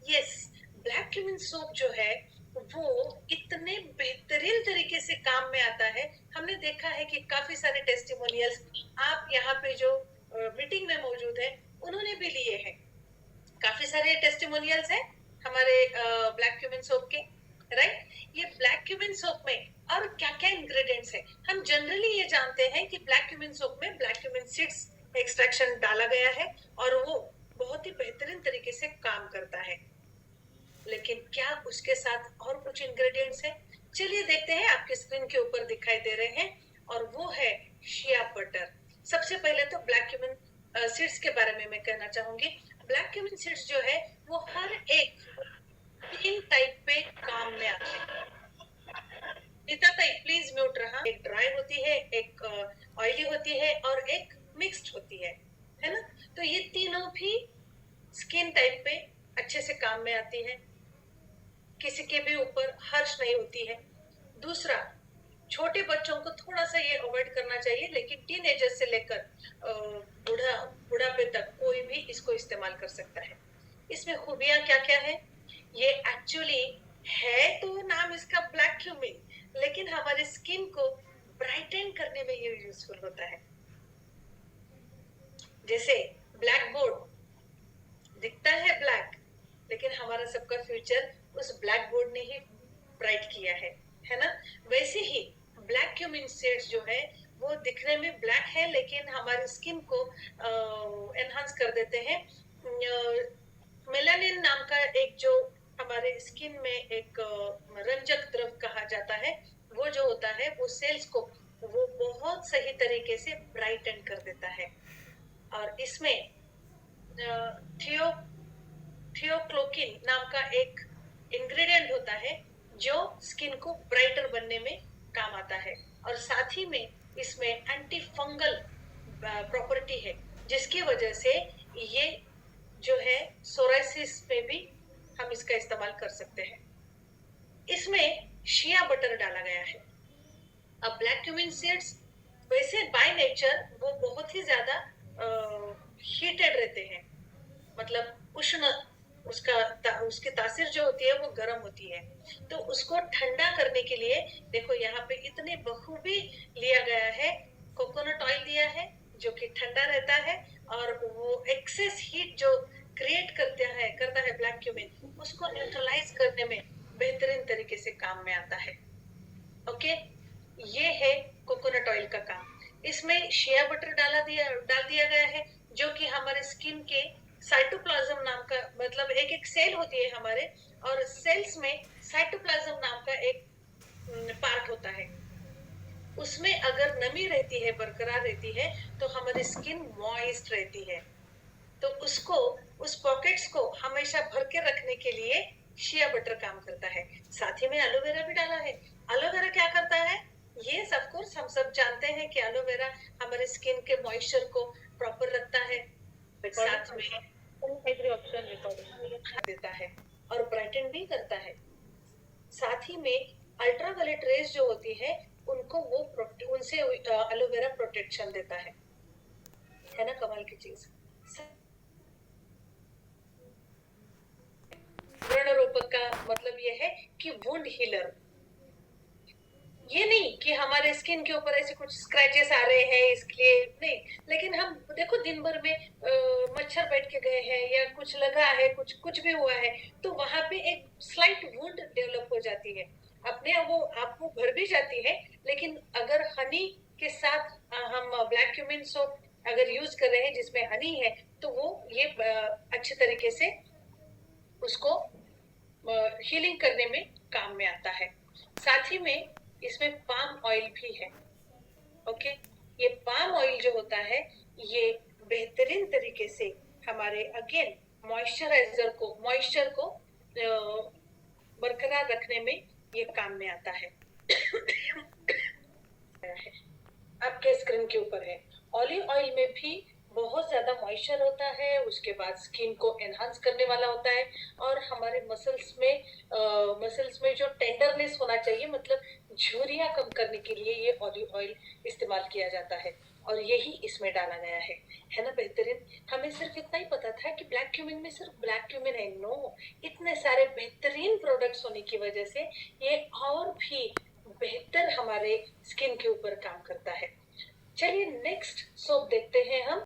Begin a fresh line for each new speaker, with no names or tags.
Yes, black cumin soap जो है वो इतने बेहतरीन तरीके से काम में आता है। हमने देखा है कि काफी सारे टेस्टिमोनियल्स आप यहाँ पे जो मीटिंग में मौजूद है उन्होंने भी लिए हैं। काफी सारे टेस्टिमोनियल्स हैं हमारे ब्लैक क्यूमिन सोप के, राइट। ये ब्लैक क्यूमिन सोप में और क्या क्या इंग्रेडिएंट्स है, हम जनरली ये जानते हैं कि ब्लैक क्यूमिन सोप में ब्लैक क्यूमिन सीड्स एक्सट्रैक्शन डाला गया है और वो बहुत ही बेहतरीन तरीके से काम करता है। लेकिन क्या उसके साथ और कुछ इंग्रेडिएंट्स हैं? चलिए देखते हैं, आपके स्क्रीन के ऊपर दिखाई दे रहे हैं, और वो है शिया बटर। सबसे पहले तो ब्लैक क्यूमिन सीड्स के बारे में मैं कहना चाहूंगी। ब्लैक क्यूमिन सीड्स जो है वो हर एक 3 टाइप पे काम में आते हैं। नीता ताई प्लीज म्यूट रहा। एक ड्राई होती है, एक ऑयली होती है और एक मिक्स्ड होती है ना। तो ये तीनों भी स्किन टाइप पे अच्छे से काम में आती है, किसी के भी ऊपर हर्ष नहीं होती है। दूसरा, छोटे बच्चों को थोड़ा सा ये अवॉइड करना चाहिए, लेकिन टीनेजर से लेकर बुढ़ापे तक कोई भी इसको इस्तेमाल कर सकता है। इसमें खूबियां क्या क्या है? ये एक्चुअली है तो नाम इसका ब्लैक क्यूमिन, लेकिन हमारे स्किन को ब्राइटन करने में ये यूजफुल होता है। जैसे ब्लैक बोर्ड दिखता है ब्लैक, लेकिन हमारा सबका फ्यूचर उस ब्लैक बोर्ड ने ही ब्राइट किया है ना। वैसे ही ब्लैक क्यूमिन सीड्स जो है वो दिखने में ब्लैक है, लेकिन हमारी स्किन को एनहांस कर देते हैं। मेलानिन नाम का एक जो हमारे स्किन में एक रंजक द्रव कहा जाता है, वो जो होता है वो सेल्स को वो बहुत सही तरीके से ब्राइटन कर देता है। और इसमें थियोक्लोकिन नाम का एक इंग्रेडिएंट होता है जो स्किन को ब्राइटर बनने में काम आता है, और साथ ही में इसमें एंटी फंगल प्रॉपर्टी है, जिसकी वजह से ये जो है सोराइसिस में भी हम इसका इस्तेमाल कर सकते हैं। इसमें शिया बटर डाला गया है। अब ब्लैक क्यूमिन सीड्स वैसे बाय नेचर वो बहुत ही ज्यादा हीटेड रहते हैं, मतलब उष्ण उसकी तासीर जो होती है वो गर्म होती है। तो उसको ठंडा करने के लिए देखो यहाँ पे इतने बखूबी लिया गया है। कोकोनट ऑयल दिया है जो कि ठंडा रहता है, और वो एक्सेस हीट जो क्रिएट करता है ब्लैक क्यूमिन, उसको न्यूट्रलाइज करने में बेहतरीन तरीके से काम में आता है। ओके, ये है कोकोनट ऑयल का काम। इसमें शिया बटर डाल दिया गया है, जो कि हमारे स्किन के साइटोप्लाज्म नाम का, मतलब एक सेल होती है हमारे, और सेल्स में साइटोप्लाज्म नाम का एक पार्ट होता है। उसमें अगर नमी रहती है, बरकरार रहती है, तो हमारी स्किन मॉइस्ट रहती है। तो उस पॉकेट्स को हमेशा भर के रखने के लिए शिया बटर काम करता है। साथ ही में एलोवेरा भी डाला है। एलोवेरा क्या करता है? ये ऑफ कोर्स हम सब जानते हैं कि एलोवेरा हमारे स्किन के मॉइस्चर को प्रॉपर रखता है, साथ में देता है और ब्राइटन भी करता है। साथ ही में अल्ट्रावायलेट रेज जो होती है उनको उनसे एलोवेरा प्रोटेक्शन देता है ना। कमाल की चीज। व्रण रोपक का मतलब ये है कि वुंड हीलर। ये नहीं कि हमारे स्किन के ऊपर ऐसे कुछ स्क्रैचेस आ रहे हैं इसलिए नहीं, लेकिन हम देखो दिन भर में मच्छर बैठ के गए हैं या कुछ लगा है, कुछ भी हुआ है, तो वहां पे एक स्लाइट वुंड डेवलप हो जाती है, अपने आपको भर भी जाती है। लेकिन अगर हनी के साथ हम ब्लैक क्यूमिन सोप अगर यूज कर रहे हैं जिसमें हनी है, तो वो ये अच्छे तरीके से उसको हीलिंग करने में काम में आता है। साथ ही में इसमें पाम ऑयल भी है। ओके, ये पाम ऑयल जो होता है ये बेहतरीन तरीके से हमारे अगेन मॉइस्चर को बरकरार रखने में ये काम में आता है। आपके स्क्रीन के ऊपर है। ऑलिव ऑयल में भी बहुत ज्यादा मॉइस्चर होता है, उसके बाद स्किन को एनहांस करने वाला होता है, और हमारे मसल्स में जो टेंडरनेस होना चाहिए, मतलब झुर्रियां कम करने के लिए ये ऑलिव ऑयल इस्तेमाल किया जाता है। और यही इसमें डाला गया है ना बेहतरीन। हमें सिर्फ इतना ही पता था कि ब्लैक क्यूमिन में सिर्फ ब्लैक क्यूमिन है, नो, इतने सारे बेहतरीन प्रोडक्ट्स होने की वजह से ये और भी बेहतर हमारे स्किन के ऊपर काम करता है। चलिए नेक्स्ट सोप देखते हैं हम।